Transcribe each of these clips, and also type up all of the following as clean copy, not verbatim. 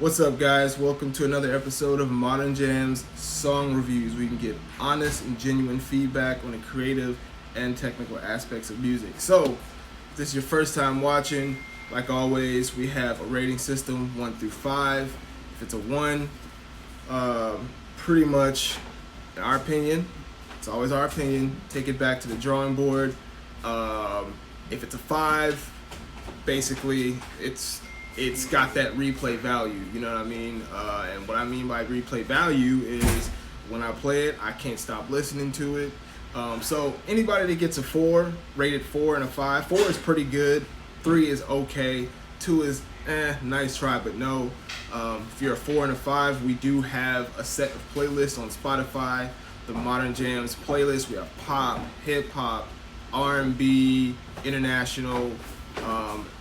What's up, guys? Welcome to another episode of MDRN Jams Song Reviews. We can get honest and genuine feedback on the creative and technical aspects of music. So, if this is your first time watching, like always, we have a rating system 1 through 5. If it's a 1, pretty much, in our opinion, it's always our opinion, take it back to the drawing board. If it's a 5, basically, it's got that replay value, you know what I mean? And what I mean by replay value is when I play it, I can't stop listening to it. So anybody that gets a 4, rated 4 and a 5, 4 is pretty good, 3 is okay, 2 is nice try, but no. If you're a 4 and a 5, we do have a set of playlists on Spotify, the MDRN Jams playlist. We have pop, hip hop, R&B, international.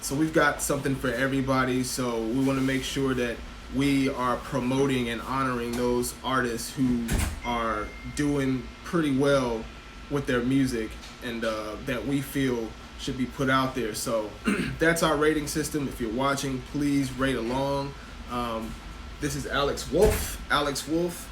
So we've got something for everybody, so we want to make sure that we are promoting and honoring those artists who are doing pretty well with their music and that we feel should be put out there. So that's our rating system. If you're watching, please rate along. This is Alex Wolf. Alex Wolf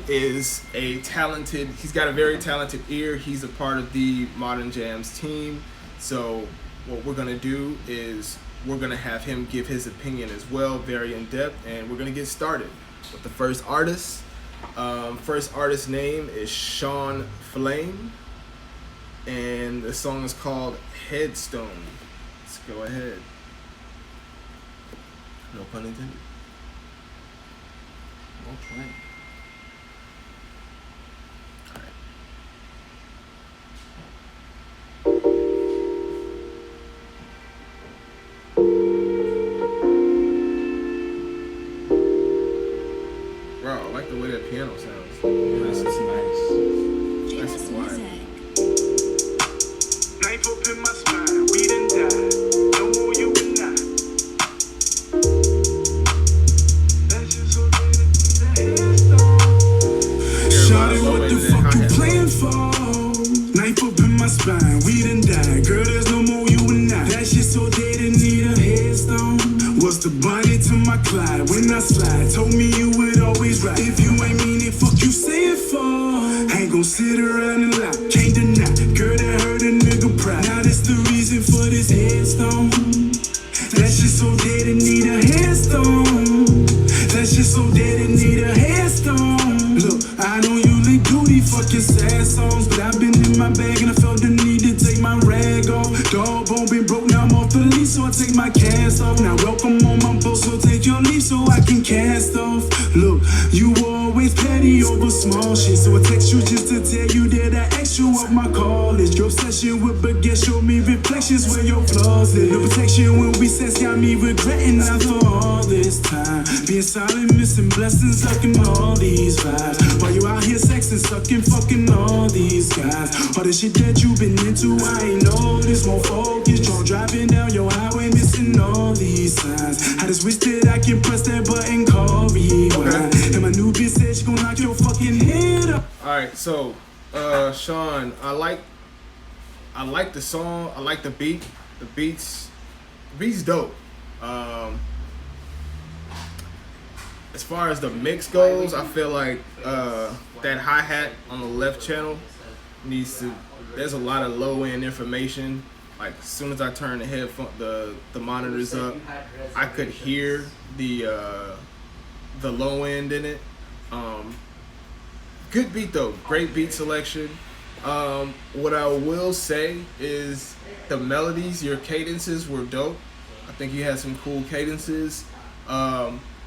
is he's got a very talented ear. He's a part of the MDRN Jams team. So what we're gonna do is we're gonna have him give his opinion as well, very in depth, and we're gonna get started with the first artist. First artist name is Sean Flame, and the song is called Headstone. Let's go ahead. No pun intended. Okay. Bro, I like the way that piano sounds. This is nice. That's wild. Knife up in my spine, we done died. No more you and I. That's just so Shawty, what the fuck you playing for? Knife up in my spine, we done died. Girl, there's no more you and I. That shit so dead and need a headstone. What's the bunny to my Clyde? When I slide, told me you would always ride. If you ain't mean it, fuck you say it for. Ain't gon' sit around and lie, can't deny. Girl, that hurt a nigga pride. Now that's the reason for this headstone. That shit so dead and need a headstone. That shit so dead and need a headstone. Look, I don't usually do these fucking sad songs, but I've been in my bag and I felt the need to take my rag off. Dog bone been broke, now I'm off the leash, so I take my cast off. Now welcome on my boat, so take your leave so I can cast off. Look, you always petty over small shit, so I text you just to tell you that I asked you what my call is. Your obsession with baguette show me reflections where your flaws live. The protection when we sex got me regretting after all this time. Being silent, missing blessings, sucking all these vibes. While you out here sexing, sucking, fucking all these guys. All the shit that you been into, I ain't noticed. More focus, drunk driving down your highway, missing all these signs. I just wish that I can press that button, call rewind. And my new bitch said she gon' knock your fucking head up. Alright, so Sean, I like the song, I like the beat. The beat's dope. As far as the mix goes, I feel like that hi-hat on the left channel there's a lot of low-end information. Like as soon as I turn the monitors up, I could hear the low end in it. Good beat though, great beat selection. What I will say is the melodies, your cadences were dope. I think you had some cool cadences.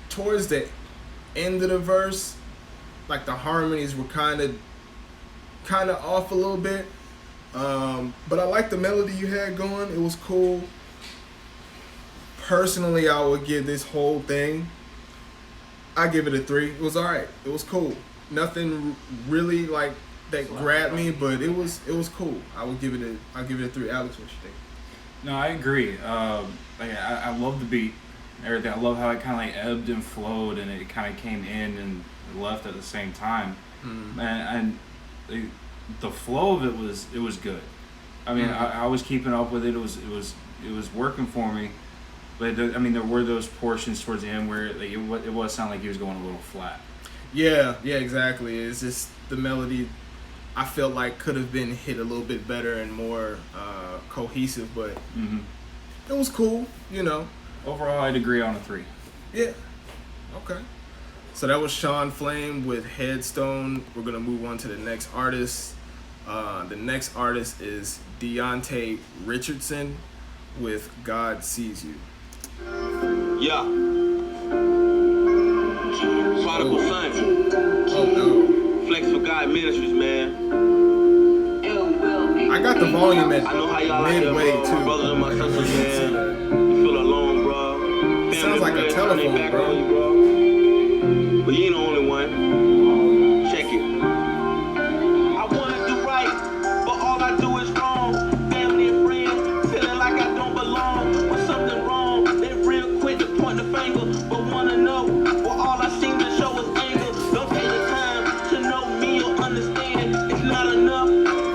Towards the end of the verse, like the harmonies were kind of off a little bit. But I like the melody you had going. It was cool. Personally, I would give this whole thing, I give it a 3. It was alright. It was cool. Nothing really like that grabbed me, but it was cool. I'll give it a 3. Alex, what you think? No, I agree. I love the beat, everything. I love how it kind of like ebbed and flowed, and it kind of came in and left at the same time. And the flow of it was good. I mean, I was keeping up with it. It was working for me. But I mean, there were those portions towards the end where like, it was sound like he was going a little flat. Yeah, exactly. It's just the melody I felt like could have been hit a little bit better and more cohesive, but it was cool, you know. Overall, I'd agree on a 3. Yeah. Okay. So that was Sean Flame with Headstone. We're going to move on to the next artist. The next artist is Deontay Richardson with God Sees You. Yeah. Prodigal Son. Oh, no. Flex for God Ministries, man. I got the volume at I know how y'all like midway, that, too. brothers and my sisters, man. You feel alone, bro. It sounds like a telephone, bro. But you ain't the only one. Check it. I wanna do right, but all I do is wrong. Family and friends feeling like I don't belong. When something wrong, they real quick to point the finger, but wanna know. Well, all I seem to show is anger. Don't take the time to know me or understand. It's not enough,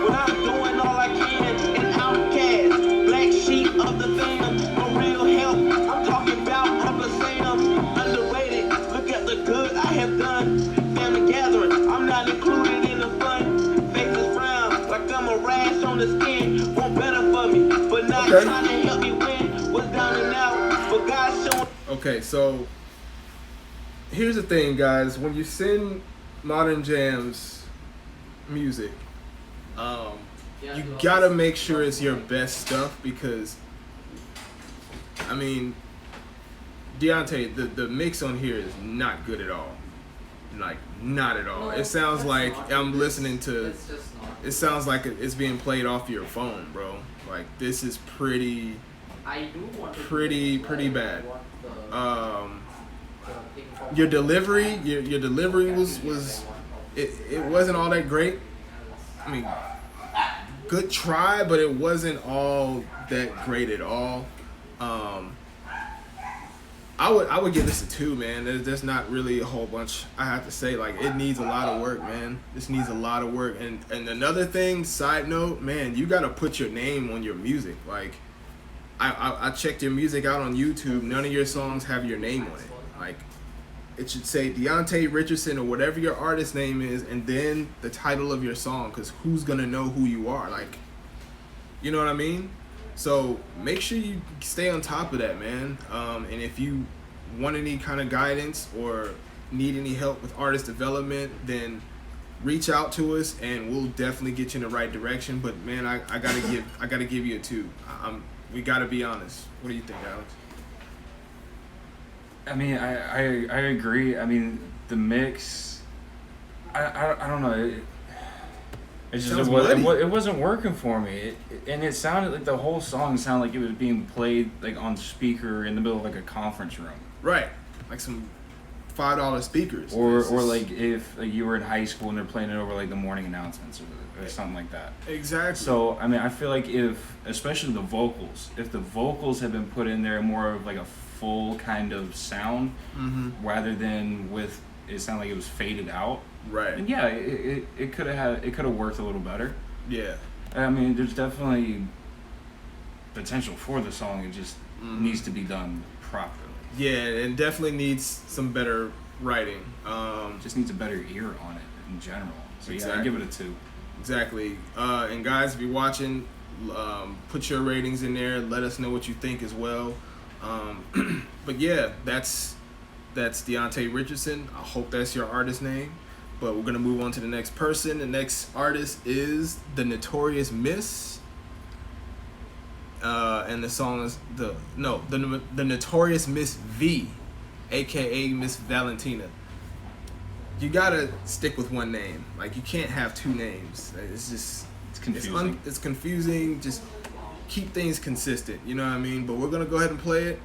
but I'm doing all I can. An outcast, black sheep of the fam. No real help. I'm talking about Uncle Sam. Underrated. Look at the good I have done. Family gathering, I'm not included in the fun. Face is brown, like I'm a rash on the skin. Want better for me, but not trying to help me win. Was down and out, but God showing. Okay, so here's the thing, guys. When you send Modern Jams music, you gotta make sure it's your best stuff because, I mean, Deontay, the mix on here is not good at all. Like, not at all. It sounds like I'm listening to, it sounds like it's being played off your phone, bro. Like, this is pretty bad. Your delivery was it wasn't all that great. I mean, good try, but it wasn't all that great at all. I would give this a 2, man. There's not really a whole bunch I have to say. Like, it needs a lot of work, man. This needs a lot of work. And another thing, side note, man, you gotta put your name on your music. Like, I checked your music out on YouTube. None of your songs have your name on it. Like, it should say Deontay Richardson or whatever your artist name is, and then the title of your song, because who's gonna know who you are? Like, you know what I mean? So make sure you stay on top of that, man. And if you want any kind of guidance or need any help with artist development, then reach out to us and we'll definitely get you in the right direction. But man, I gotta give you a 2. We gotta be honest. What do you think, Alex? I mean, I agree. I mean, the mix, I don't know. It just it wasn't working for me, and it sounded like the whole song sounded like it was being played like on speaker in the middle of like a conference room. Right, like some $5 speakers. Or like if like, you were in high school and they're playing it over like the morning announcements or something like that. Exactly. So I mean, I feel like especially the vocals, if the vocals had been put in there more of like a full kind of sound, rather than with it sounded like it was faded out. Right. And yeah, it could have worked a little better. Yeah. I mean, there's definitely potential for the song. It just needs to be done properly. Yeah, and definitely needs some better writing. Just needs a better ear on it in general. So exactly. Yeah, I give it a 2. Exactly. And guys, if you're watching, put your ratings in there. Let us know what you think as well. But yeah, that's Deontay Richardson. I hope that's your artist name. But we're gonna move on to the next person. The next artist is the Notorious Miss. And the song is the Notorious Miss V, aka Miss Valentina. You gotta stick with one name. Like, you can't have 2 names. It's confusing. It's confusing. Just keep things consistent. You know what I mean? But we're gonna go ahead and play it.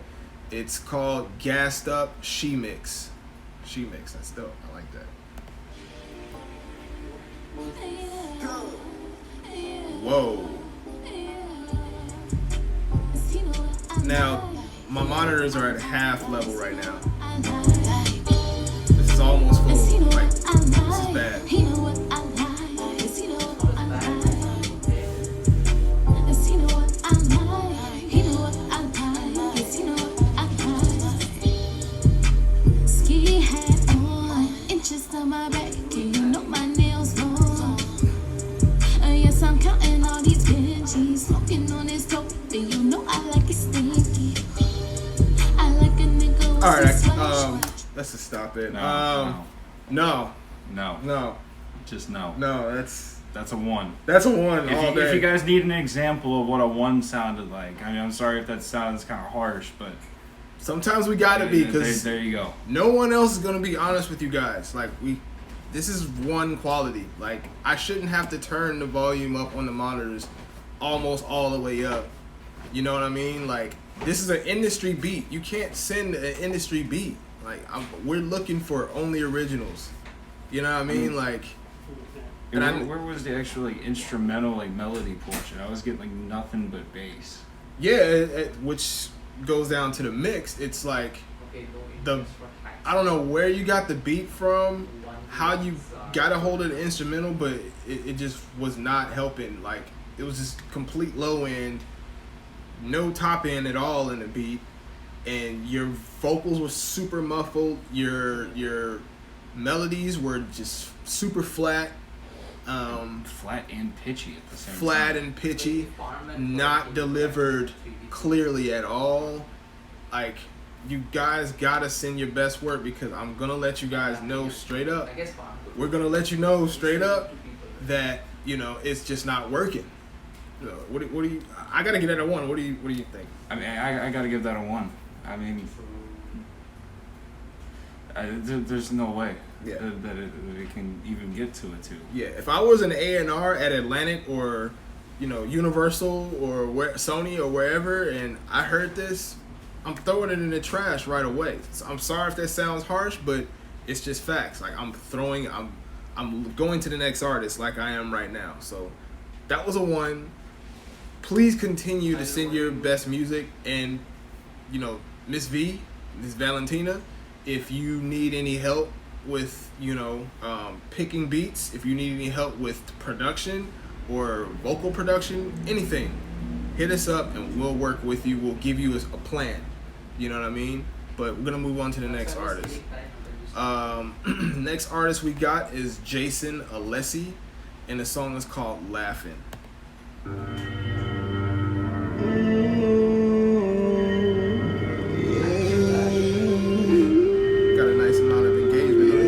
It's called Gassed Up She Mix. She Mix. That's dope. I like that. Whoa. Now, my monitors are at half level right now. This is almost full. Like, this is bad. on my back, and you know my nails long. Yes, I'm counting all these Benjis, smoking on this dope, and you know I like it stinky. I like a nigga with All right, some let's just stop it. No. Just no. No, that's a 1. That's a 1 all If day. you guys need an example of what a 1 sounded like, I mean, I'm sorry if that sounds kind of harsh, but Sometimes we gotta be, because there you go. no one else is gonna be honest with you guys. Like, this is 1 quality. Like, I shouldn't have to turn the volume up on the monitors almost all the way up. You know what I mean? Like, this is an industry beat. You can't send an industry beat. Like, we're looking for only originals. You know what I mean? Like, and where was the actual instrumental melody portion? I was getting nothing but bass. Yeah, which goes down to the mix. It's like I don't know where you got the beat from, how you got a hold of the instrumental, but it just was not helping. Like, it was just complete low end, no top end at all in the beat, and your vocals were super muffled. Your melodies were just super flat. Flat and pitchy at the same time. Flat and pitchy, not delivered clearly at all. Like, you guys gotta send your best work, because I'm gonna let you guys know straight up. We're gonna let you know straight up that, you know, it's just not working. You know, what do you? I gotta give that a 1. What do you think? I mean, I gotta give that a 1. I mean, there's no way that it can even get to a 2. Yeah, if I was an A&R at Atlantic or, you know, Universal or Sony or wherever, and I heard this, I'm throwing it in the trash right away. So I'm sorry if that sounds harsh, but it's just facts. Like, I'm going to the next artist like I am right now. So that was a 1. Please continue to send your best music, and, you know, Miss Valentina, if you need any help with, you know, picking beats, if you need any help with production or vocal production, anything, hit us up and we'll work with you. We'll give you a plan. You know what I mean? But we're gonna move on to the next artist. Next artist we got is Jason Alessi, and the song is called "Laughing." Got a nice amount of engagement on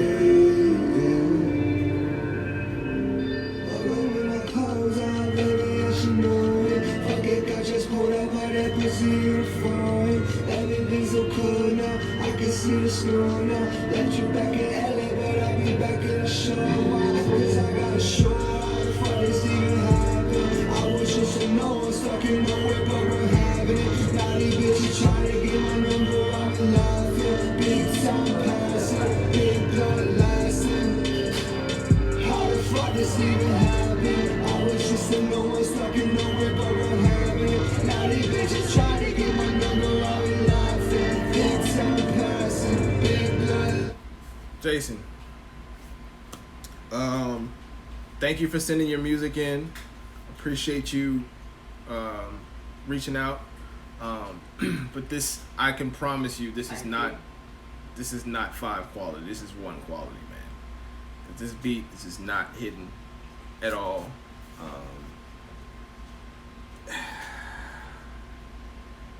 Everything's so cold now, I can see the snow now. Left you back in LA, but I'll be back in the show. Cause I got a show, how the fuck this even happen? I was just a no one stuck in nowhere, but we're having it. Now these bitches trying to get my number, I'm laughing. Big time passing, big blood lasting. How the fuck this even happen? I was just a no one stuck in nowhere, but we're having it. Now these bitches trying to get my number, I'm laughing. Big time passing, big blood. Jason, thank you for sending your music in. Appreciate you reaching out. But this, I can promise you, this is not 5 quality. This is 1 quality, man. This beat, this is not hidden at all.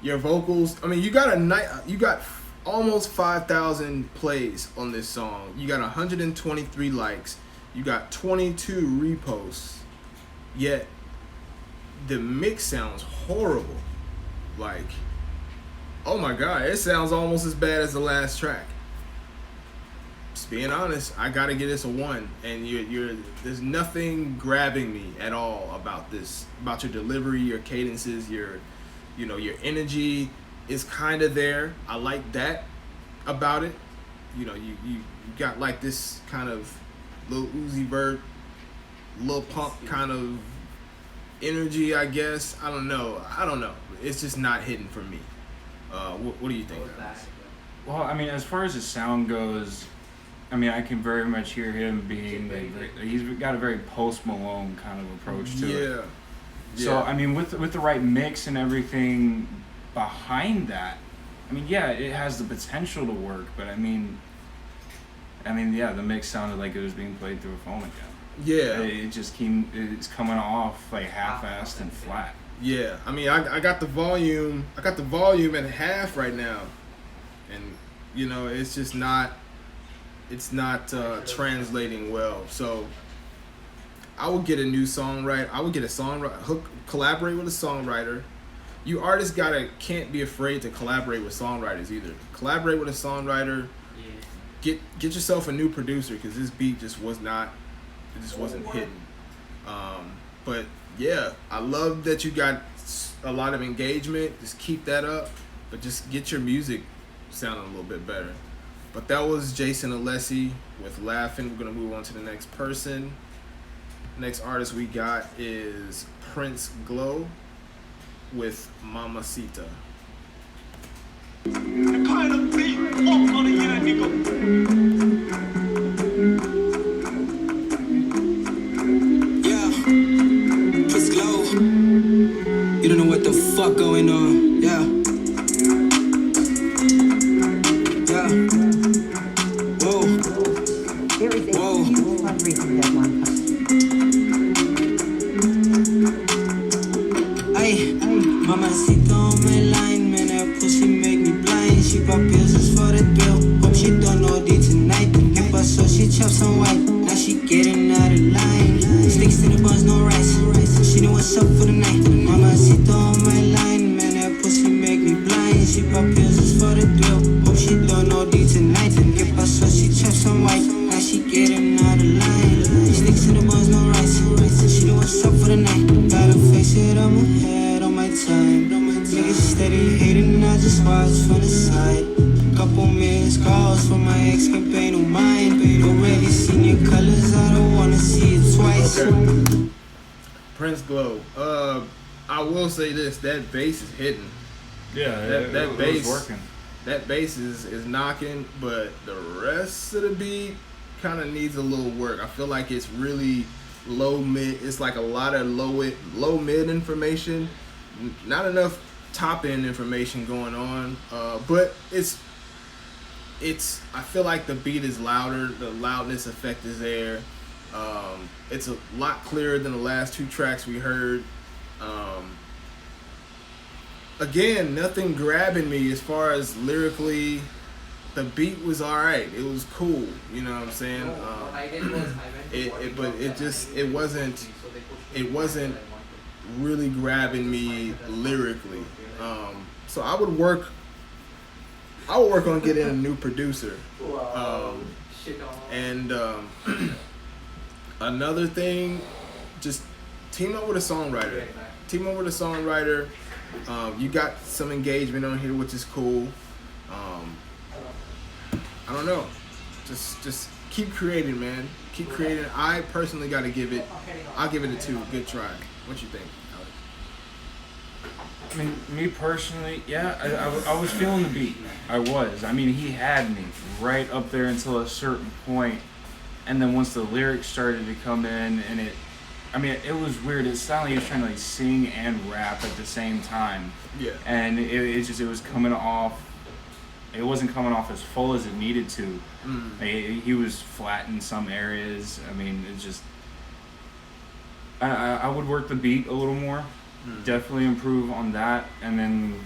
Your vocals, I mean, you got almost 5,000 plays on this song. You got 123 likes. You got 22 reposts. Yet the mix sounds horrible. Like, oh my God, it sounds almost as bad as the last track. Just being honest, I gotta give this a 1. And there's nothing grabbing me at all about this, about your delivery, your cadences, your energy is kind of there. I like that about it. You know, you got like this kind of Lil Uzi Vert, Lil Pump kind of energy, I guess. I don't know. It's just not hitting for me. What do you think? Well, I mean, as far as the sound goes, I mean, I can very much hear him being he's got a very Post Malone kind of approach to it. Yeah. So I mean, with the right mix and everything behind that, I mean, yeah, it has the potential to work, but I mean, I mean, yeah, the mix sounded like it was being played through a phone again. Yeah. It's coming off like half-assed and flat. Yeah. I mean, I got the volume at half right now, and you know, it's just not translating well. So I would get a new songwriter. I would get a songwriter, collaborate with a songwriter. You artists can't be afraid to collaborate with songwriters either. Collaborate with a songwriter. Get yourself a new producer, because this beat just wasn't hitting. But yeah, I love that you got a lot of engagement. Just keep that up, but just get your music sounding a little bit better. But that was Jason Alessi with Laughing. We're gonna move on to the next person. Next artist we got is Prince Glow with Mamacita. The kind of beat up on the unit, nigga. Yeah, Chris Glow. You don't know what the fuck going on. Yeah. Yeah. Whoa. There is a Whoa. huge fundraising deadline. Ay, mamacita on my line, man, that pussy make me blind. She bought pills just for the bill. Hope she done OD tonight. Hip her so she chops on white. Now she getting out of line. Sticks to the buns, no rice. She know what's up for the night. Mamacita on my line, man, that pussy make me blind. She bought pills just for the bill. Hope she done OD tonight. Hip her so she chops on white. Now she getting out of line. Sticks to the buns, no rice. She know what's up for the night. Gotta face it, I'm ahead on my time. Niggas steady hating, I just watch from the side. Couple missed calls from my ex, can't pay no mind. Already seen your colors, I don't wanna see it twice. Okay. Prince Glow. I will say this: that bass is hitting. Yeah, That bass was working. That bass is knocking, but the rest of the beat kind of needs a little work. I feel like it's really low mid. It's like a lot of low mid information, not enough top end information going on. But it's. I feel like the beat is louder. The loudness effect is there. It's a lot clearer than the last two tracks we heard. Again, nothing grabbing me as far as lyrically. The beat was alright. It was cool. You know what I'm saying? It wasn't really grabbing me lyrically. So I would work on getting a new producer. Another thing, just team up with a songwriter. You got some engagement on here, which is cool. I don't know. Just keep creating, man. Keep creating. I personally I'll give it a 2. Good try. What you think, Alex? I mean, me personally, yeah, I was feeling the beat. I was. I mean, he had me right up there until a certain point, and then once the lyrics started to come in, and it was weird. It sounded like he was trying to like sing and rap at the same time. Yeah. And it was coming off. It wasn't coming off as full as it needed to. He was flat in some areas. I mean, it's just. I would work the beat a little more. Definitely improve on that, and then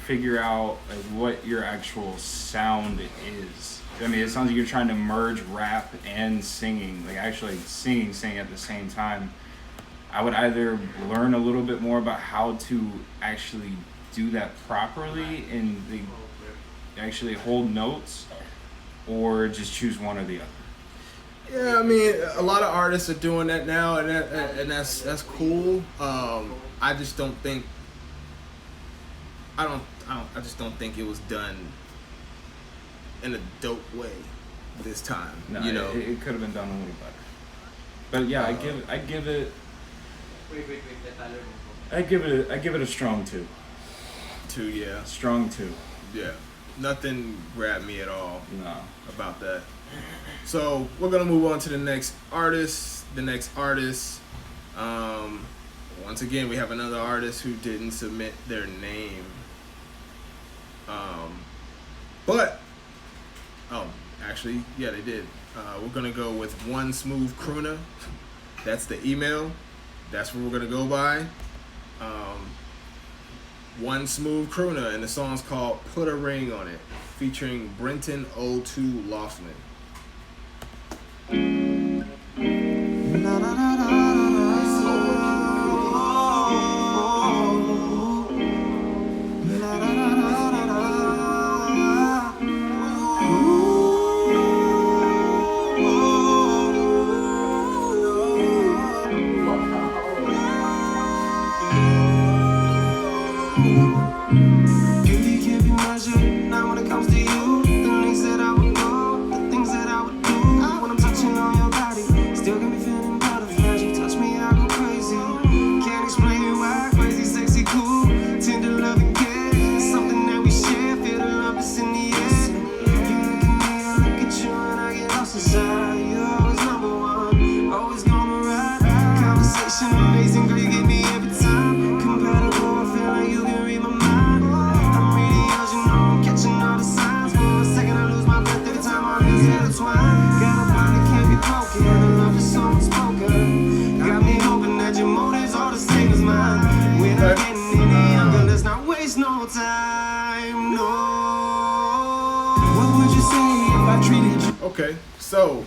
figure out like what your actual sound is. I mean, it sounds like you're trying to merge rap and singing, like actually singing at the same time. I would either learn a little bit more about how to actually do that properly and actually hold notes, or just choose one or the other. Yeah, I mean, a lot of artists are doing that now, and that's cool. I just don't think. I just don't think it was done in a dope way this time. No, you know, it could have been done a little better. But yeah, I give it a strong 2. 2, yeah, Strong 2. yeah. Nothing grabbed me at all. No. About that. So we're gonna move on to the next artist. Once again, we have another artist who didn't submit their name. But Oh, actually, yeah, they did. We're gonna go with One Smooth Crooner. That's the email. That's what we're gonna go by. One Smooth Crooner, and the song's called "Put a Ring on It," featuring Brenton O2 Laughlin. Can't be measured. Now when it comes to you, the things that I would go, the things that I would do when I'm touching on your body, still got me feeling butterflies. You touch me, I go crazy. Can't explain why. Crazy, sexy, cool, tender love and care. It's something that we share. Feel the love that's in the air. You look at me, I look at you, and I get lost inside. You're always number one, always gonna ride. Conversation amazing, girl, you get me every time. Compatible, I feel like you can read my mind. I'm reading yours, you know I'm catching all the signs. For a second, I lose my breath every time our hands intertwine. Got a bond that can't be broken, the love is so unspoken. Got me hoping that your motives are the same as mine. We're not getting any younger, let's not waste no time, no. What would you say if I treated you? Okay, so,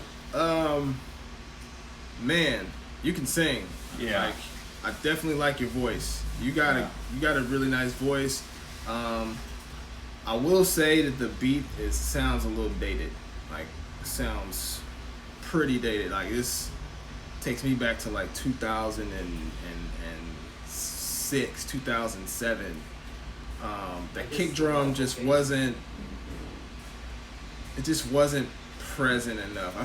man, you can sing. Yeah. Like, I definitely like your voice. You got a really nice voice. I will say that the beat sounds a little dated. Like, it sounds pretty dated. Like, this takes me back to like 2006, 2007. That kick drum just wasn't present enough. I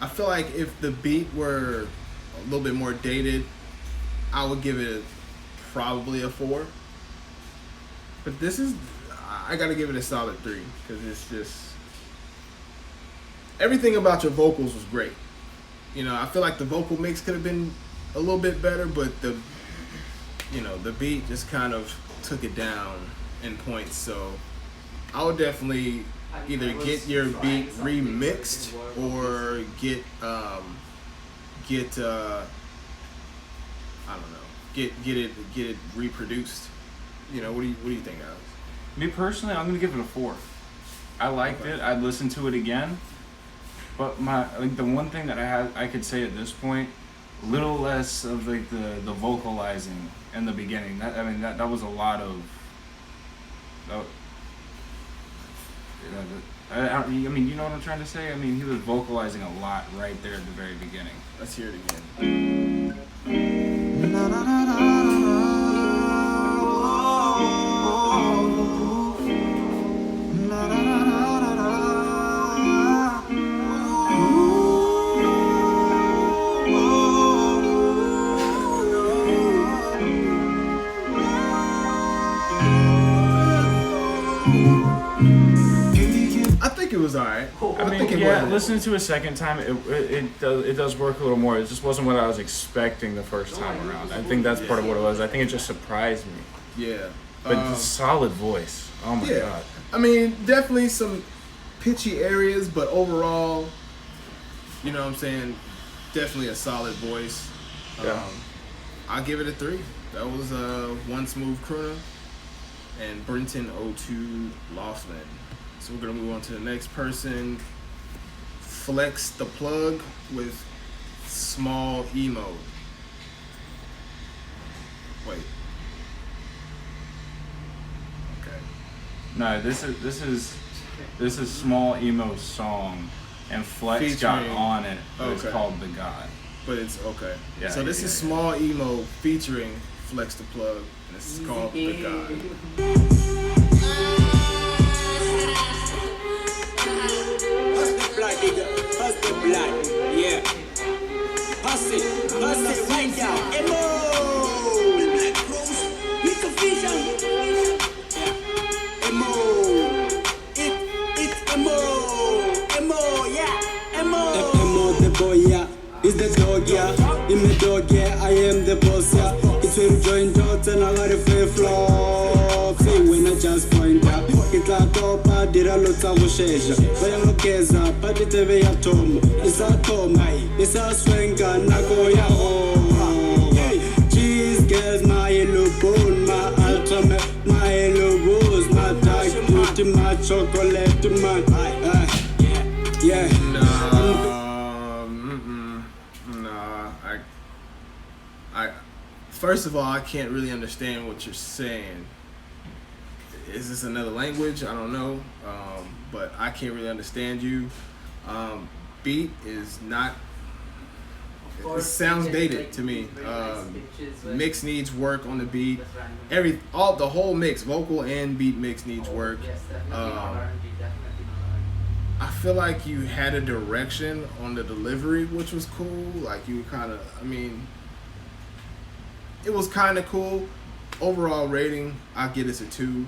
feel like if the beat were a little bit more dated, I would give it probably a 4. But I gotta give it a solid 3 because it's just everything about your vocals was great. You know, I feel like the vocal mix could have been a little bit better, but the beat just kind of took it down in points. So I would definitely either get your beat remixed or get it reproduced. You know, what do you think, Alex? Me personally, I'm gonna give it a 4. I liked it. I'd listen to it again. But the one thing that I could say at this point, a little less of like the vocalizing in the beginning. That was a lot of. I mean, you know what I'm trying to say? I mean, he was vocalizing a lot right there at the very beginning. Let's hear it again. I think it was alright. Listening to it a second time, it does work a little more. It just wasn't what I was expecting the first time around. I think that's part of what it was. I think it just surprised me. Yeah. But solid voice. Oh my god. I mean, definitely some pitchy areas, but overall, you know what I'm saying, definitely a solid voice. Yeah. I'll give it a 3. That was One Smooth Crooner and Brenton O2 Laughlin. So we're gonna move on to the next person. Flex the Plug with Small Emo. Wait. Okay. No, this is Small Emo's song, and Flex got Featuring- on it. But It's okay. called The God. But it's okay. Yeah, So this yeah, is yeah. Small Emo featuring Flex the Plug, and this is called The God. Blood, nigga. Hustle the blood. Yeah. Hustle right now. Emo. Black Rose. With the vision. Yeah. Emo. It's Emo. Emo, yeah. Emo. Emo the boy, yeah. It's the dog, yeah. In the dog, yeah. I am the boss, yeah. It's when join dots and I got a fair flop. Say when I just point up. It's tla topa dira lo tsa go shesha ba yang lokeza ba ditebe ya thomo isa thoma isa swenga nako ya ho cheese girls my yellow bone my ultimate my yellow rose my dark beauty my chocolate my yeah I first of all, I can't really understand what you're saying. Is this another language? I don't know, but I can't really understand you. Beat is not. It sounds dated to me. Mix needs work on the beat. The whole mix, vocal and beat mix needs work. I feel like you had a direction on the delivery, which was cool. Like you kind of, it was kind of cool. Overall rating, I get it a 2.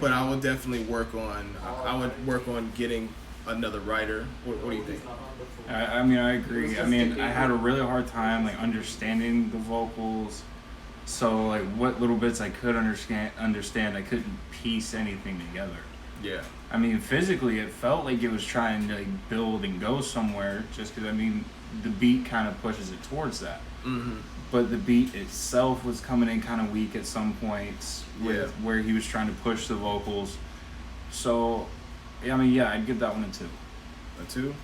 But I would definitely work on. I would work on getting another writer. What do you think? I agree. I had a really hard time like understanding the vocals. So like what little bits I could understand, I couldn't piece anything together. Yeah. Physically, it felt like it was trying to like build and go somewhere. Just because the beat kind of pushes it towards that. Mm-hmm. But the beat itself was coming in kind of weak at some points with where he was trying to push the vocals. So, I'd give that one a 2. A 2?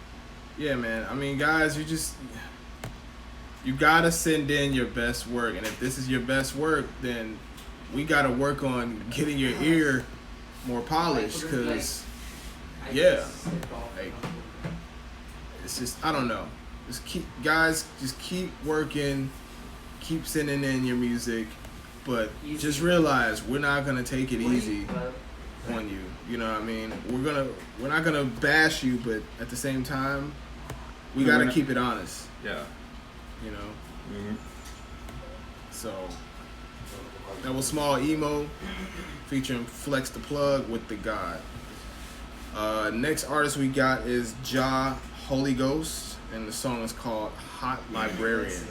Yeah, man. Guys, you gotta send in your best work. And if this is your best work, then we gotta work on getting your ear more polished. Because, it's just, I don't know. Just keep working. Keep sending in your music, but just realize we're not gonna take it easy on you. You know what I mean? We're not gonna bash you, but at the same time, we gotta keep it honest. Yeah. You know. Mm-hmm. So that was Small Emo featuring Flex the Plug with The God. Next artist we got is Ja Holy Ghost, and the song is called Hot Librarian.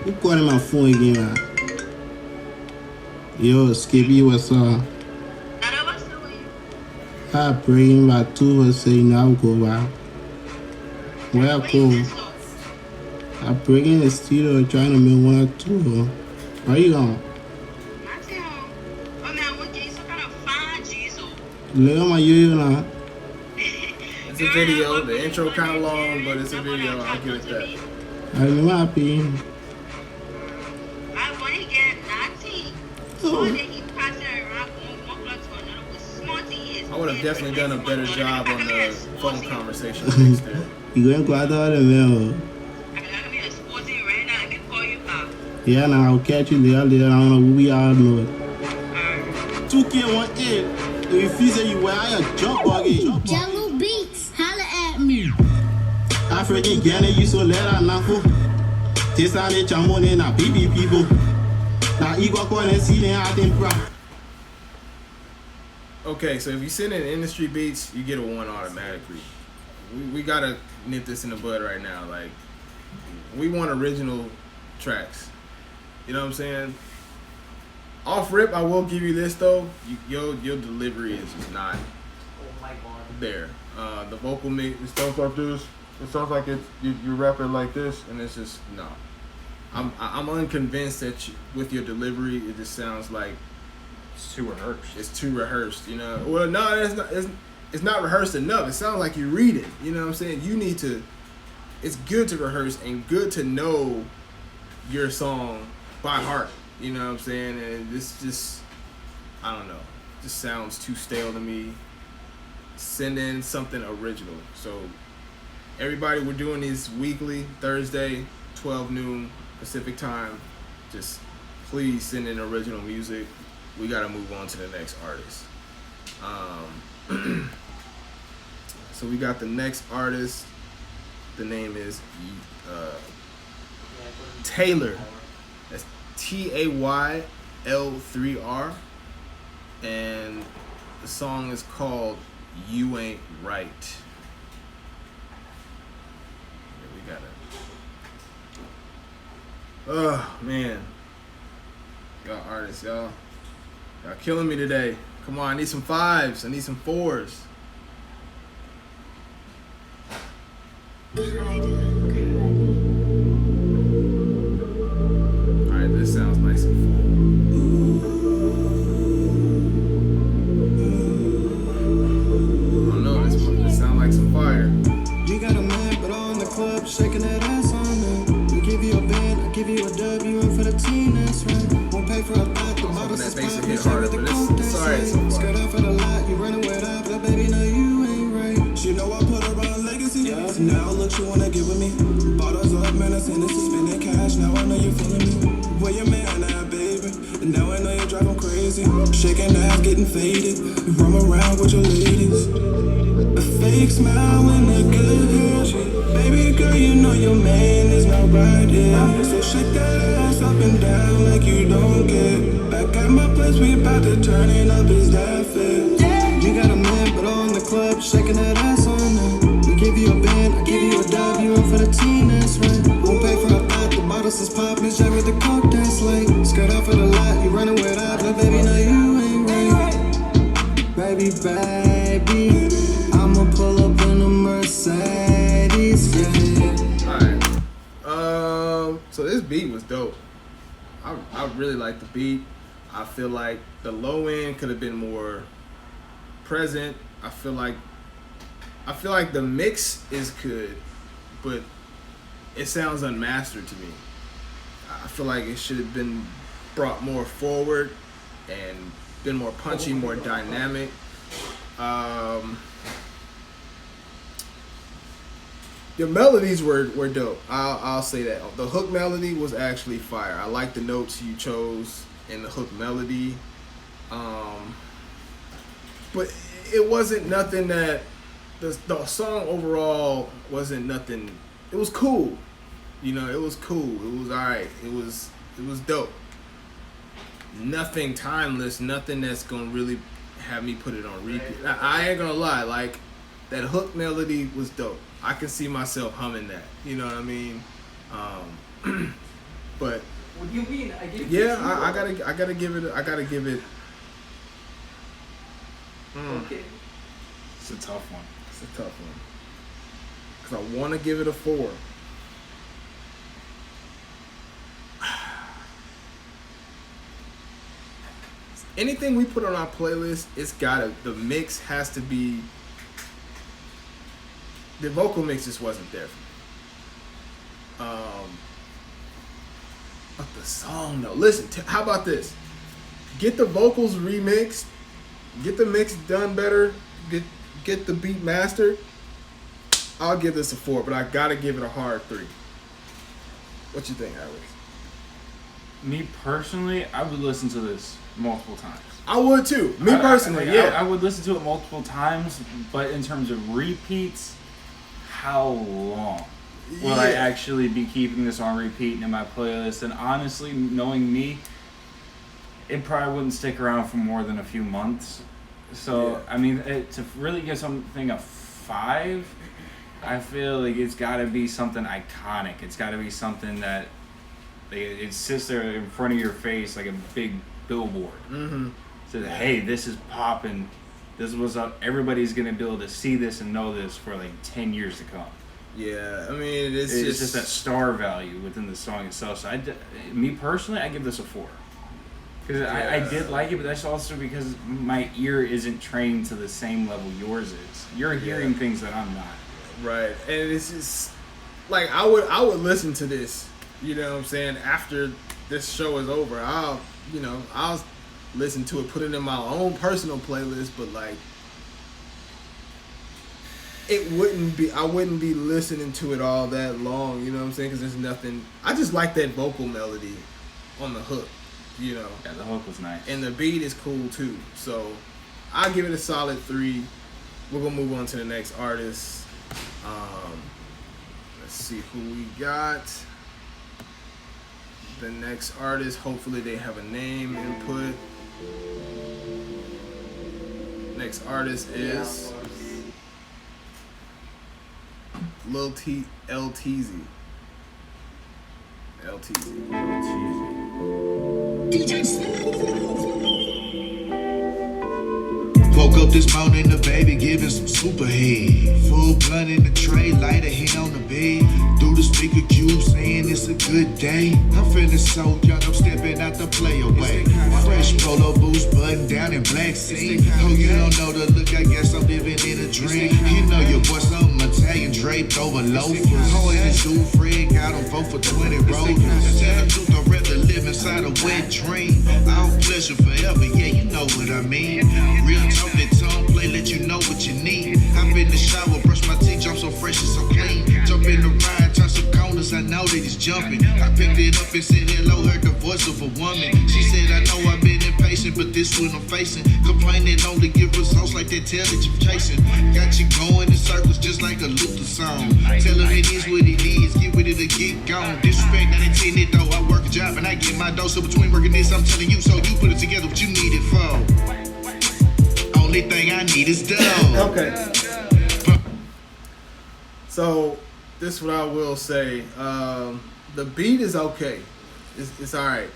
Who calling my phone again? Yo, Skippy, what's up? I bring my 2 or say now go back. Welcome. I bring in the studio trying to make 1 or 2. Where you going? Look at my yo now. It's a video. The intro kind of long, but it's a video. I'll give it that. I'm happy. I want to get naughty. I would have definitely done a better job on the phone conversation next there. You going to go out there, man? Yeah, now I'll catch you there. I don't know who we are. 2K18. If you say you wear a jump buggy. Jello Beats, holla at me. African Ghana, you so let her know. This are the chamon in a BB people. Now, you go and see them out in pride. Okay, so if you send in industry beats, you get a 1 automatically. We gotta nip this in the bud right now. Like, we want original tracks. You know what I'm saying? Off rip, I will give you this though. Your delivery is just not there. The vocal mix, it sounds like this. It sounds like you rap it like this, and it's just no. I'm unconvinced that with your delivery, it just sounds like it's too rehearsed. It's too rehearsed, you know. Well, no, it's not rehearsed enough. It sounds like you read it. You know what I'm saying? You need to. It's good to rehearse and good to know your song by heart. You know what I'm saying? And this just, I don't know, just sounds too stale to me. Send in something original. So everybody, we're doing these weekly, Thursday, 12 noon Pacific time. Just please send in original music. We got to move on to the next artist. So we got the next artist. The name is Taylor. That's TAYL3R, and the song is called You Ain't Right. Yeah, we got it. Oh man, y'all artists, y'all killing me today. Come on, I need some 5s. I need some 4s. Alright, this sounds nice and full. I don't know, this sounds like some fire. You got a man, but on the club, shaking that ass on me. We give you a band, I give you a W, and for the team, that's right. Won't pay for a thought, the bottles is bass would popping, hit share harder, with the but coke, it's that's alright so right. far. Skirt off at a lot, you running without, but baby, no, you ain't right. She know I put her on legacy. Yeah. Now look, you wanna get with me. Bottles up, man, I send it to spending cash. Now I know you're feeling me. Where your man at, baby? And now I know you're driving crazy. Shaking ass, getting faded. You roam around with your ladies. A fake smile and a good hair. Baby girl, you know your man is not right here. So shake that ass up and down like you don't care. Back at my place, we about to turn it up, is that fair? You got a man, but on the club, shaking that ass on them. We give you a band, I give you a W, and for the team, that's right. Won't pay for a thought, the bottles is popping, share with the coke, that's like. Skirt off at a lot, you running without, but baby, no, you ain't right. Baby, I'ma pull up in a Mercedes, yeah. Alright. So this beat was dope. I really like the beat. I feel like the low end could have been more present. I feel like the mix is good, but it sounds unmastered to me. I feel like it should have been brought more forward and been more punchy, more dynamic. The melodies were dope. I'll say that. The hook melody was actually fire. I like the notes you chose in the hook melody. But it wasn't nothing that the song overall wasn't nothing. It was cool. You know, it was cool. It was alright. It was dope. Nothing timeless, nothing that's gonna really have me put it on repeat. I ain't gonna lie, like that hook melody was dope. I can see myself humming that. You know what I mean? But what do you mean? I gotta give it. Okay. It's a tough one. It's a tough one. Cause I want to give it a 4. Anything we put on our playlist, the mix has to be. The vocal mix just wasn't there for me. But the song though, listen. How about this? Get the vocals remixed, get the mix done better, get the beat mastered. I'll give this a 4, but I gotta give it a hard 3. What you think, Alex? Me personally, I would listen to this multiple times. I would too. Me personally, yeah. I would listen to it multiple times, but in terms of repeats, how long will I actually be keeping this on repeat in my playlist? And honestly, knowing me, it probably wouldn't stick around for more than a few months. So, I mean, to really give something a 5, I feel like it's got to be something iconic. It's got to be something that it sits there in front of your face like a big billboard. Mm-hmm. So, hey, this is popping. This was up. Everybody's gonna be able to see this and know this for like 10 years to come. Yeah, I mean, it's just that star value within the song itself. So, me personally, I give this a 4 because I did like it, but that's also because my ear isn't trained to the same level yours is. You're hearing things that I'm not. Right, and it's just like I would listen to this. You know what I'm saying? After this show is over, I'll listen to it, put it in my own personal playlist, but like I wouldn't be listening to it all that long, you know what I'm saying? Because there's nothing, I just like that vocal melody on the hook, you know. Yeah, the hook was nice. And the beat is cool too. So I'll give it a solid 3. We're gonna move on to the next artist. Let's see who we got. The next artist, hopefully they have a name input. Next artist is LTZ. LTZ. Woke up this morning, the baby giving some super head. Full blunt in the tray, light a hit on the bed. Through the speaker cube, saying it's a good day. I'm feeling so young, I'm stepping out the play away. Fresh polo boots, button down in black seat. Oh, you don't know the look, I guess I'm living in a dream. You know your boy, something Italian draped over loafers. Oh, and his dude Fred got him vote for 20 rovers. Tell the truth, I'd rather live inside a wet dream. All pleasure forever, yeah, you know what I mean. Real talk, that tongue play, let you know what you need. Hop in the shower, brush my teeth, jump so fresh and so clean. Jump in the ride, turn some corners, I know that he's jumping. I picked it up and said hello, heard the voice of a woman. She said, I know I've been impatient, but this one I'm facing. Complaining only give results like that tail that you're chasing. Got you going in circles just like a Luther song. Tell him it is what it is, get with it or get gone. Disrespect not intended though, I work a job and I get my dough. So between working this, I'm telling you, so you put it together what you need it for. Only thing I need is dough. Okay. So, this is what I will say. The beat is okay. It's alright.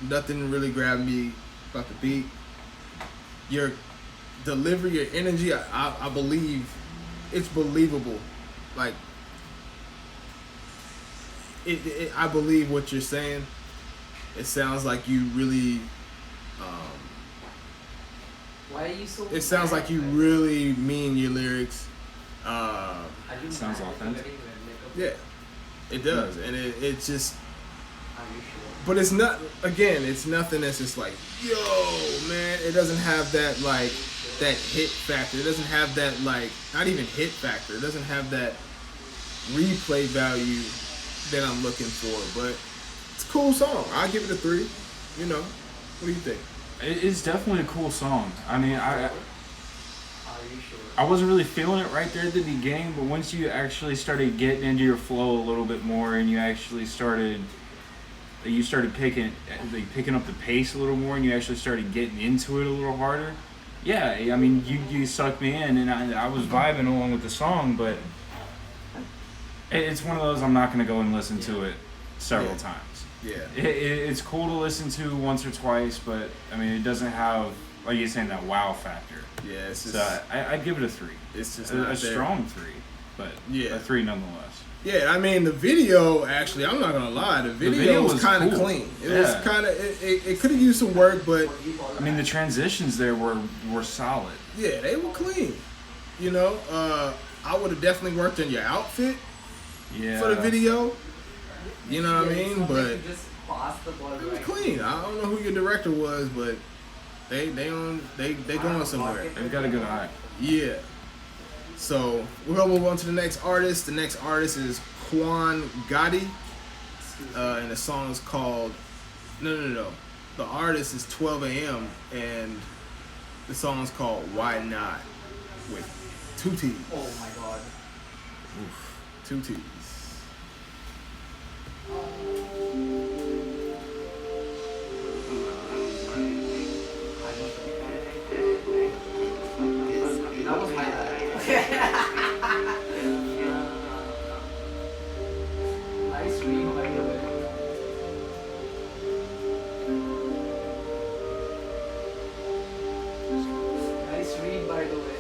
Nothing really grabbed me about the beat. Your delivery, your energy, I believe it's believable. Like, I believe what you're saying. It sounds like you really... Why are you so it sounds like you really mean your lyrics. Sounds authentic. Yeah, it does, and it just. But it's not. Again, it's nothing that's just like, yo, man. It doesn't have that like that hit factor. It doesn't have that like not even hit factor. It doesn't have that replay value that I'm looking for. But it's a cool song. I'll give it a 3. You know, what do you think? It's definitely a cool song. I mean, I wasn't really feeling it right there at the beginning, but once you actually started getting into your flow a little bit more, and you actually started picking up the pace a little more, and you actually started getting into it a little harder. Yeah, I mean, you sucked me in, and I was vibing along with the song, but it's one of those I'm not going to go and listen to it several times. Yeah, it's cool to listen to once or twice, but I mean, it doesn't have, like you're saying, that wow factor. Yeah, it's just, so I'd give it a 3. It's just a strong 3, but yeah, a 3 nonetheless. Yeah, I mean the video actually, I'm not gonna lie, the video was kind of cool. clean. It was kind of it could have used some work, but I mean the transitions there were solid. Yeah, they were clean. You know, I would have definitely worked on your outfit for the video. You know what I mean? But it was clean. I don't know who your director was, but they going somewhere. They've got a good eye. Yeah. So we're gonna move on to the next artist. The next artist is Quan Gotti, and the song is called No. The artist is 12 a.m. and the song is called Why Not with 2 T's. Oh my god. Oof, 2 T's. That was my nice read, by the way. Nice read, by the way.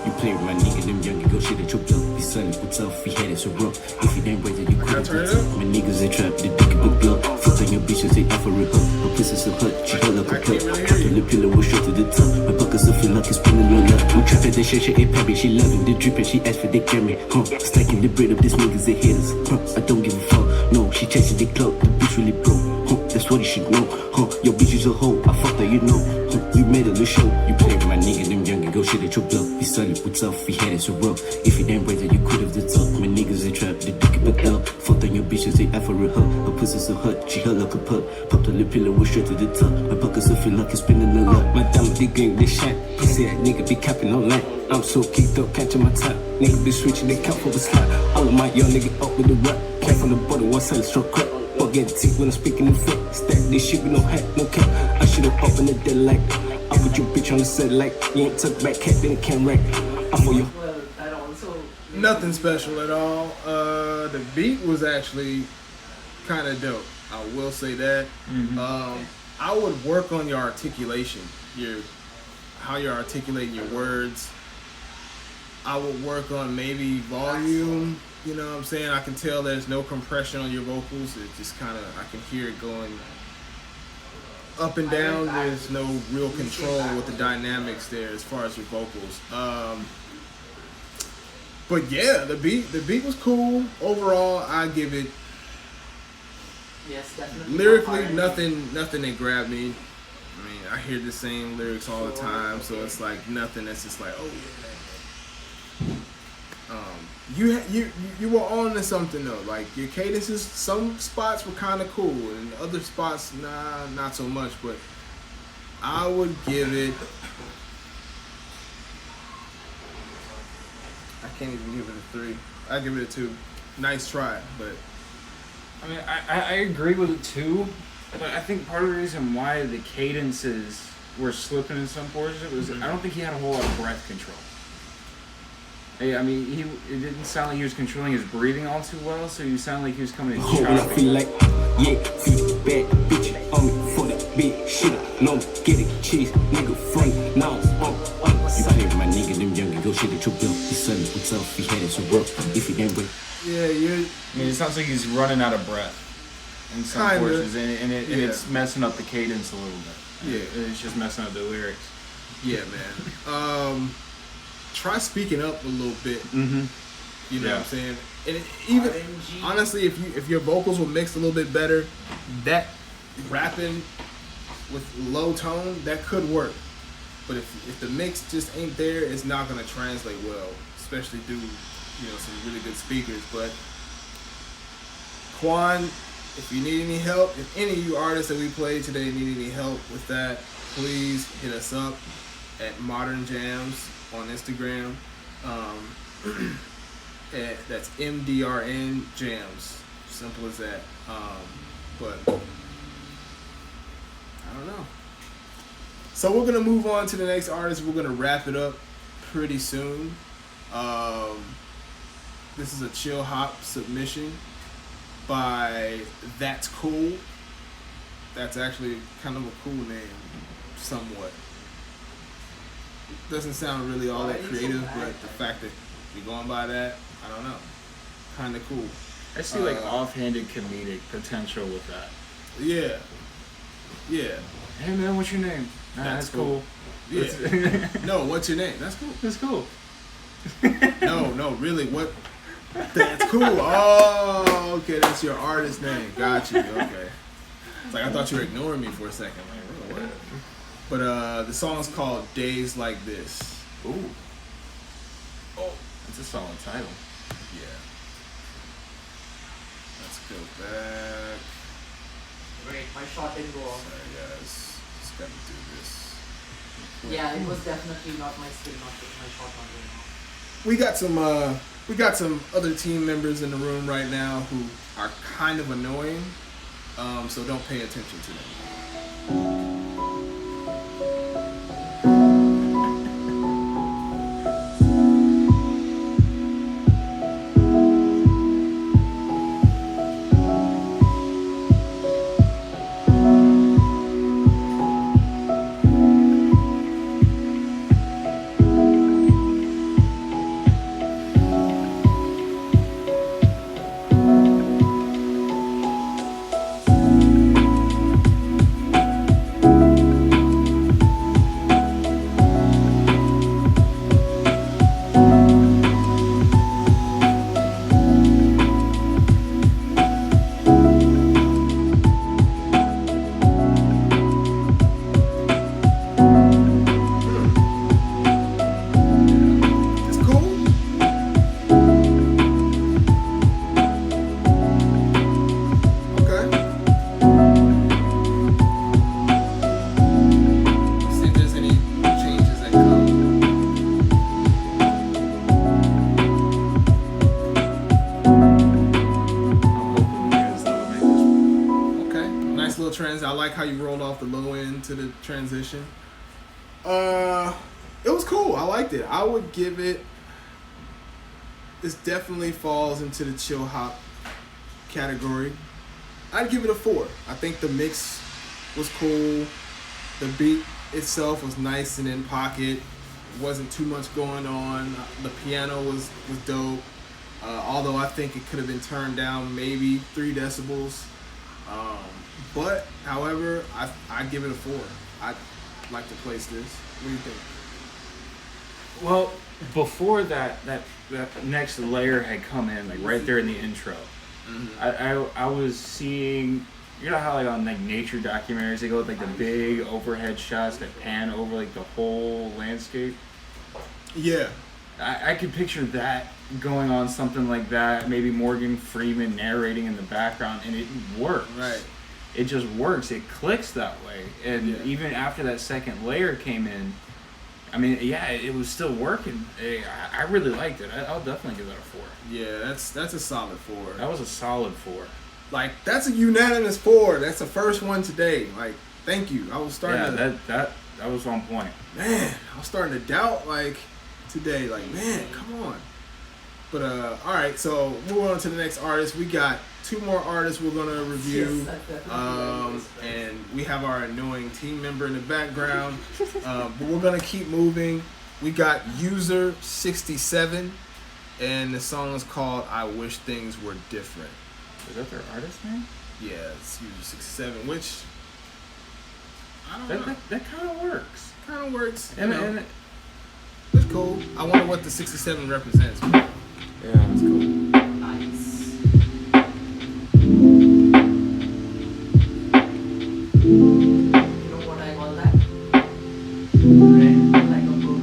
You play with my nigga, them young go shit at your block. Be sunny, what's up? We had it so rough. If you ain't ready, you quit it. My niggas they trap, the dick book block. Foot on your bitches, they offer it up. My pussy's a hut, she held up a cup. Trapped on the pillow, we're straight to the top. My pockets feel like it's spinning on up. We trap at the shit, she ain't happy. She loving the drip and she asked for the camera. Stacking the bread up, these niggas they haters. I don't give a fuck. No, she chasing the clout, the bitch really broke. That's what you should know. Your bitch is a hoe, I fucked her, you know. We made a little show. You play with my nigga, them young go shit at your block. Be solid, what's up? We had it so rough. If you ain't ready, you quit off the top. My niggas they trap, the dick back out. Fucked on your bitches, they offer it her. Her pussy's a hut, she held like a pup. Popped on the pillow, we're straight to the top. My pockets feel like it's spinning a lot. My diamond, they gang, they shine. Pussy that nigga be capping online. I'm so kicked up, catching my top. Nigga be switching, they count for the slot. All of my young nigga up with the rap. Came from the bottom, one side, stroke crap. Get the teeth when I'm speaking in fact. Stack this shit with no hat, no cap. I should've opened the deadlight. I put your bitch on the satellite. You ain't took back cat, then it can't rack. I'm for you. Well, that also. Nothing special at all. The beat was actually kind of dope. I will say that. I would work on your articulation, how you're articulating your words. I would work on maybe volume. You know what I'm saying? I can tell there's no compression on your vocals. It just kind of, I can hear it going up and down. There's no real control with the dynamics there as far as your vocals. But yeah, the beat was cool. Overall, I give it. Yes, definitely. Lyrically, nothing that grabbed me. I mean, I hear the same lyrics all the time, so it's like nothing that's just like, oh yeah. You were on to something though. Like your cadences, some spots were kind of cool, and other spots, not so much. But I would give it. I can't even give it a 3. I give it a 2. Nice try, but. I mean, I agree with it too, but I think part of the reason why the cadences were slipping in some portions was I don't think he had a whole lot of breath control. I mean, it didn't sound like he was controlling his breathing all too well, so you sound like he was coming in I feel like, yeah, feel bad bitch on me for that big shit. No, get it, cheese, nigga, flame, now, You play with my nigga, them young go shit at your belt. His son was tough, he had it so rough. If he didn't break. Yeah, I mean, it sounds like he's running out of breath in some portions, and it's messing up the cadence a little bit. Yeah. It's just messing up the lyrics. Yeah, man. Try speaking up a little bit. You know what I'm saying? And even honestly, if your vocals were mixed a little bit better, that rapping with low tone, that could work. But if the mix just ain't there, it's not gonna translate well, especially through some really good speakers. But Quan, if you need any help, if any of you artists that we played today need any help with that, please hit us up at MDRN Jams on Instagram. That's MDRN Jams. Simple as that. But I don't know. So we're gonna move on to the next artist. We're gonna wrap it up pretty soon. This is a Chillhop submission by That's Cool. That's actually kind of a cool name, somewhat. Doesn't sound really all that creative, but the fact that you're going by that, I don't know. Kind of cool. I see like offhanded comedic potential with that. Yeah. Yeah. Hey man, what's your name? That's cool. Yeah. No, what's your name? That's cool. That's cool. No, really, what? That's cool. Oh, okay, that's your artist name. Got you. Okay. It's like I thought you were ignoring me for a second. Like, what? But the song's called Days Like This. Ooh. Oh, that's a solid title. Yeah. Let's go back. Wait, my shot didn't go off. Sorry guys, just gotta do this. Yeah, it was definitely not my skill, not my shot not going off. We got some other team members in the room right now who are kind of annoying, so don't pay attention to them. I like how you rolled off the low end to the transition. It was cool. I liked it. I would give it this definitely falls into the chill hop category. I'd give it a 4. I think the mix was cool. The beat itself was nice and in pocket. Wasn't too much going on. The piano was dope. Although I think it could have been turned down maybe 3 decibels. But, however, I'd give it a 4. I'd like to place this. What do you think? Well, before that next layer had come in, like right there in the intro, I was seeing, you know how like on like nature documentaries they go with like the big overhead shots that pan over like the whole landscape. Yeah. I could picture that going on, something like that. Maybe Morgan Freeman narrating in the background, and it works. Right. It just works. It clicks that way. And even after that second layer came in, I mean, yeah, it was still working. I really liked it. I'll definitely give that a 4. Yeah, that's a solid 4. That was a solid 4. Like, that's a unanimous 4. That's the first one today. Like, thank you. I was starting to... that was on point. Man, I was starting to doubt, like, today. Like, man, come on. But, all right, so moving on to the next artist. We got 2 more artists we're going to review. And we have our annoying team member in the background. But we're going to keep moving. We got User 67. And the song is called I Wish Things Were Different. Is that their artist name? Yeah, it's User 67, which... I don't know. That kind of works. Kind of works. And it's cool. I wonder what the 67 represents. Yeah, it's cool. Nice. You know what I call that? Red like a book.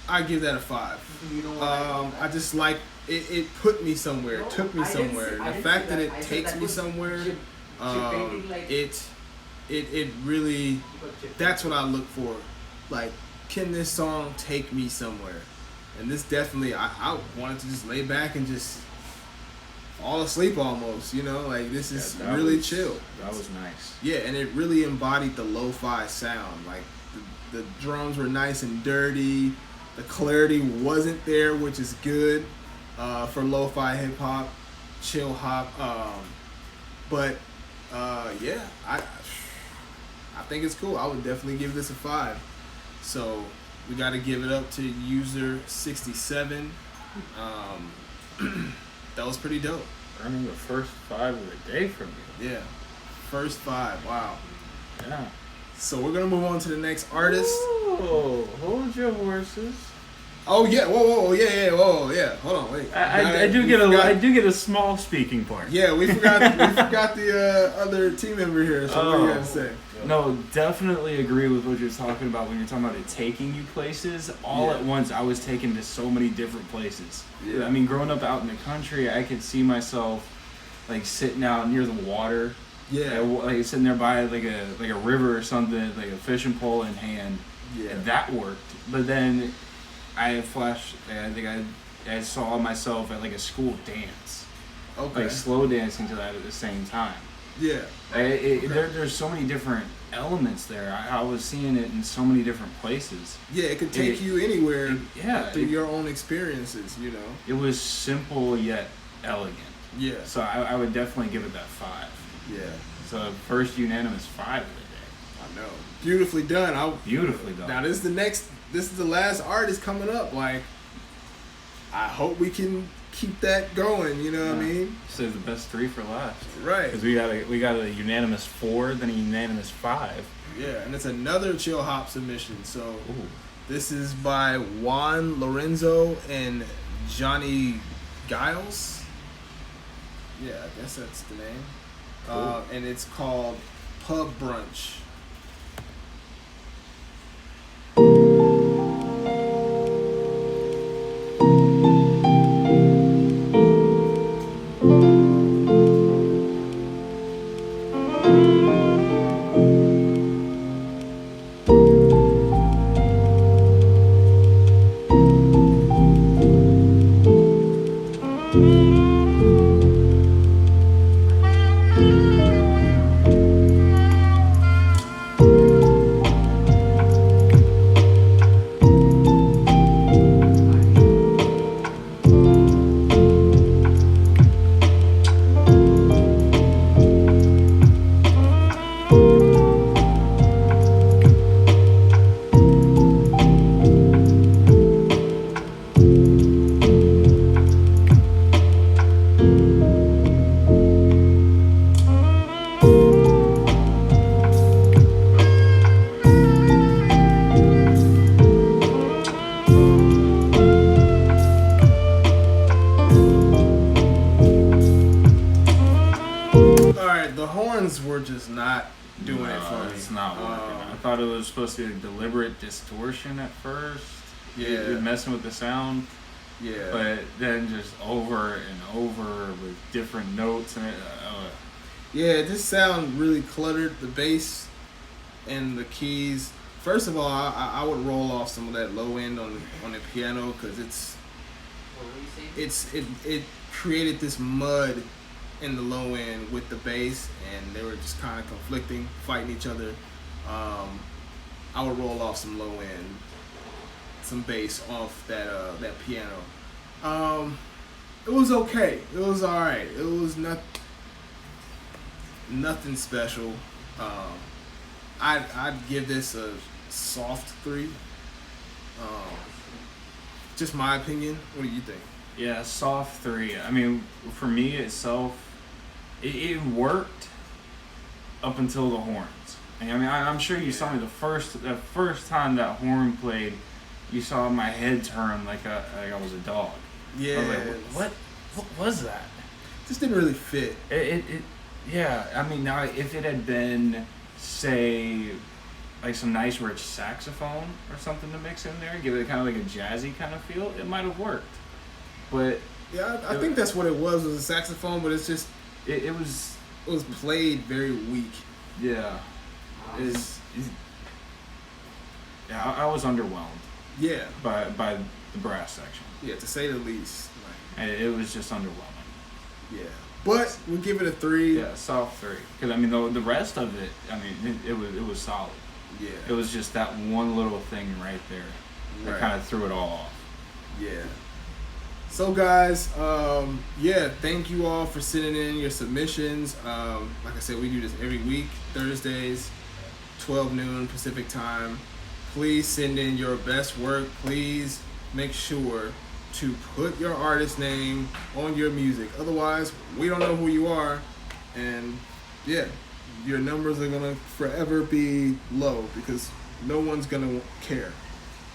I give that a 5. I just like it put me somewhere. It took me somewhere. The fact that it takes me somewhere, it really, that's what I look for. Like, can this song take me somewhere? And this definitely, I wanted to just lay back and just fall asleep almost, you know? Like, this is really chill. That was nice. Yeah, and it really embodied the lo-fi sound. Like, the drums were nice and dirty. The clarity wasn't there, which is good for lo-fi hip-hop, chill hop. Yeah, I think it's cool. I would definitely give this a 5. So we got to give it up to User 67. That was pretty dope. Earning the first 5 of the day from you. Yeah, first 5. Wow. Yeah. So we're gonna move on to the next artist. Oh, hold your horses. Oh yeah, whoa, yeah, Hold on, wait. I do get a small speaking part. Yeah, we forgot the other team member here. So what do you gotta say? No, definitely agree with what you're talking about when you're talking about it taking you places. All at once, I was taken to so many different places. Yeah. I mean, growing up out in the country, I could see myself like sitting out near the water. Yeah, like sitting there by like a river or something, like a fishing pole in hand. Yeah, and that worked. But then I saw myself at like a school dance. Okay. Like slow dancing to that at the same time. Yeah. There's so many different elements there. I was seeing it in so many different places. Yeah, it could take you anywhere. Through your own experiences, you know. It was simple yet elegant. Yeah. So I would definitely give it that 5. Yeah. So first unanimous 5 of the day. I know. Beautifully done. Beautifully done. Now this is the last artist coming up. Like, I hope we can keep that going. You know what I mean? Save the best 3 for last. Right. Because we got a unanimous 4, then a unanimous 5. Yeah, and it's another Chillhop submission. So this is by Juan Lorenzo and Johnny Giles. Yeah, I guess that's the name. Cool. And it's called Pub Brunch. Were just not doing it for me. It's not working. I thought it was supposed to be a deliberate distortion at first. Yeah. You're messing with the sound. Yeah. But then just over and over with different notes and yeah, it just sound really cluttered. The bass and the keys. First of all, I would roll off some of that low end on the piano because it created this mud in the low end with the bass, and they were just kind of conflicting, fighting each other. I would roll off some low end, some bass off that piano. It was okay. It was all right. It was nothing special. I'd give this a soft 3. Just my opinion. What do you think? Yeah, soft 3. I mean, for me itself, it worked up until the horns. I mean, I'm sure you saw me the first time that horn played. You saw my head turn like I was a dog. Yeah. I was like, what was that? Just didn't really fit. Yeah. I mean, now if it had been, say, like some nice rich saxophone or something to mix in there, give it kind of like a jazzy kind of feel, it might have worked. But yeah, I think that's what it was a saxophone, but it's just it was played very weak. Yeah. I was underwhelmed. Yeah. By the brass section. Yeah, to say the least. And it was just underwhelming. Yeah. But we'll give it a 3. Yeah, soft 3. Because I mean, the rest of it, I mean, it was solid. Yeah. It was just that one little thing right there that kind of threw it all off. Yeah. So guys, thank you all for sending in your submissions. Like I said, we do this every week, Thursdays, 12 noon Pacific time. Please send in your best work. Please make sure to put your artist name on your music. Otherwise, we don't know who you are, and yeah, your numbers are gonna forever be low because no one's gonna care.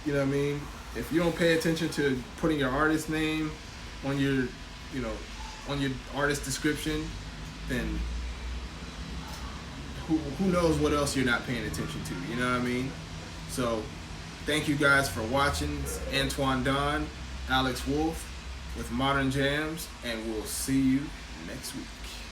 You know what I mean? If you don't pay attention to putting your artist name on your, on your artist description, then who knows what else you're not paying attention to? You know what I mean? So, thank you guys for watching. It's Antoine Don, Alex Wolf with Modern Jams, and we'll see you next week.